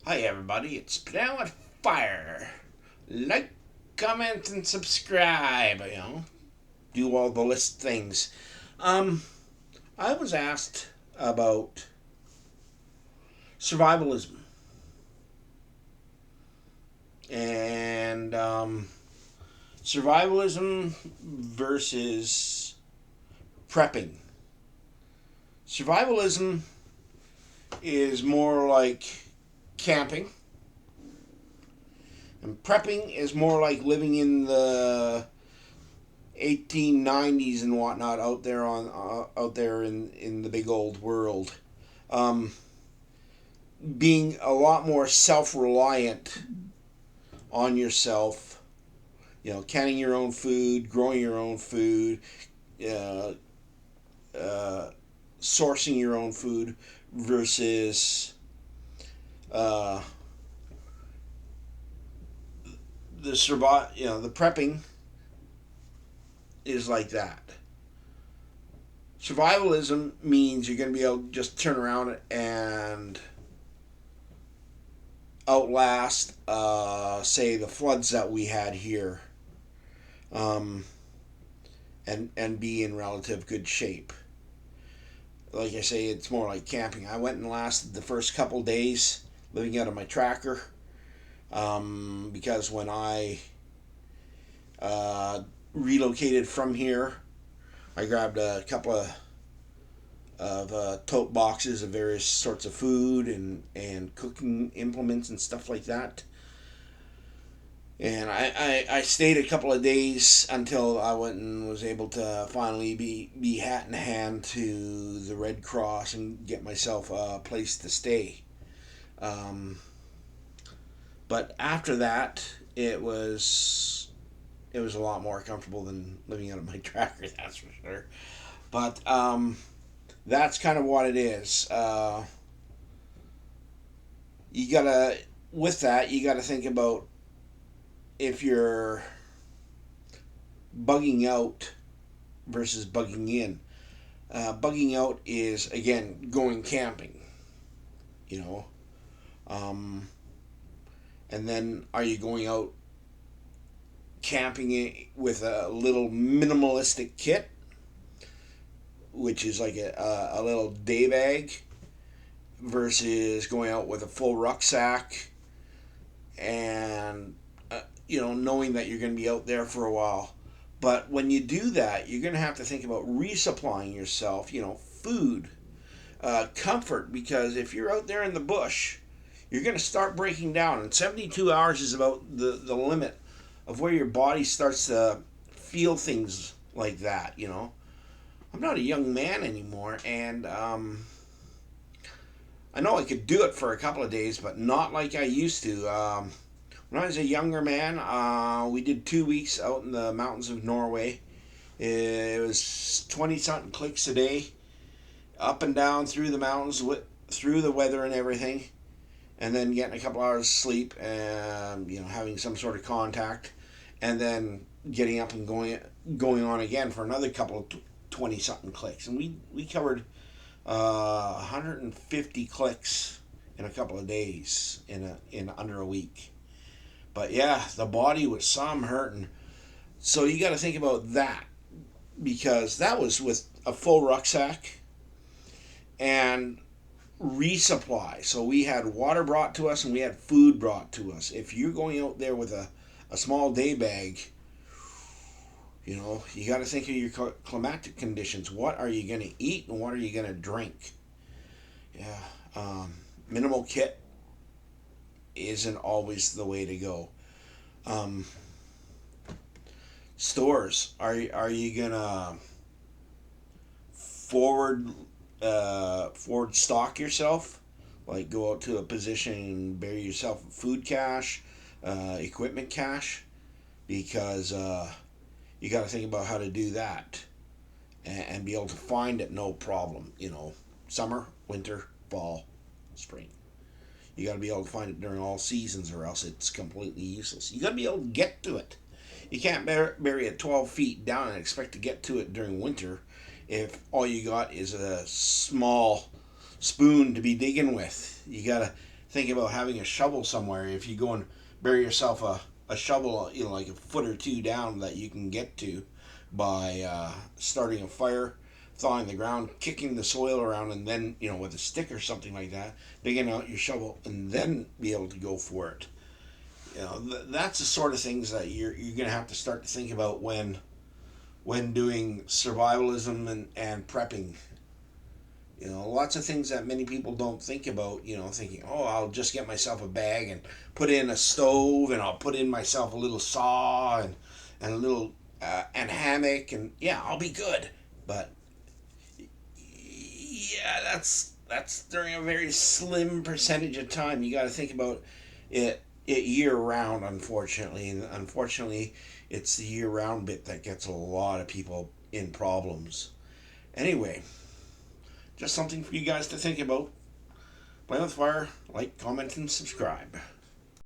Hi everybody, it's Plow at Fire. Like, comment, and subscribe. Do all the list things. Um, I was asked about survivalism and survivalism versus prepping. Survivalism is more like camping, and prepping is more like living in the 1890s and whatnot out there in the big old world, um, being a lot more self-reliant on yourself, canning your own food, growing your own food, uh, uh, sourcing your own food versus uh, the prepping is like that. Survivalism means you're going to be able to just turn around and outlast, say, the floods that we had here, um, and be in relative good shape. Like I say, it's more like camping. I went and lasted the first couple days living out of my tracker, because when I uh, relocated from here, I grabbed a couple of tote boxes of various sorts of food and cooking implements and stuff like that. And I stayed a couple of days until I went and was able to finally be hat in hand to the Red Cross and get myself a place to stay. Um, but after that, it was a lot more comfortable than living out of my tractor, that's for sure. But that's kind of what it is. You gotta With that, you gotta think about if you're bugging out versus bugging in. Bugging out is, again, going camping, you know. Um, and then are you going out camping with a little minimalistic kit, which is like a little day bag, versus going out with a full rucksack and, knowing that you're going to be out there for a while. But when you do that, you're going to have to think about resupplying yourself, food, comfort, because if you're out there in the bush, you're going to start breaking down. And 72 hours is about the limit of where your body starts to feel things like that. I'm not a young man anymore, and I know I could do it for a couple of days, but not like I used to. When I was a younger man, we did 2 weeks out in the mountains of Norway. It was 20 something clicks a day, up and down through the mountains, through the weather and everything, and then getting a couple hours sleep and having some sort of contact, and then getting up and going on again for another couple of 20 something clicks, and we covered 150 clicks in a couple of days in under a week. But yeah, the body was some hurting. So you got to think about that, because that was with a full rucksack and resupply. So we had water brought to us and we had food brought to us. If you're going out there with a small day bag, you got to think of your climatic conditions. What are you going to eat and what are you going to drink? Yeah, minimal kit isn't always the way to go. Um, Stores, are you gonna forward forward stock yourself, like go out to a position and bury yourself food cache, equipment cache, because you got to think about how to do that and be able to find it no problem. Summer, winter, fall, spring. You got to be able to find it during all seasons, or else it's completely useless. You got to be able to get to it. You can't bury it 12 feet down and expect to get to it during winter if all you got is a small spoon to be digging with. You got to think about having a shovel somewhere. If you go and bury yourself a shovel, like a foot or two down that you can get to by starting a fire, thawing the ground, kicking the soil around, and then, with a stick or something like that, digging out your shovel, and then be able to go for it. That's the sort of things that you're going to have to start to think about when doing survivalism and prepping. Lots of things that many people don't think about, thinking, oh, I'll just get myself a bag and put in a stove, and I'll put in myself a little saw and a little and hammock, and yeah, I'll be good. But yeah, that's during a very slim percentage of time. You got to think about it year round, unfortunately, and unfortunately, it's the year round bit that gets a lot of people in problems. Anyway, just something for you guys to think about. Play with fire, like, comment, and subscribe.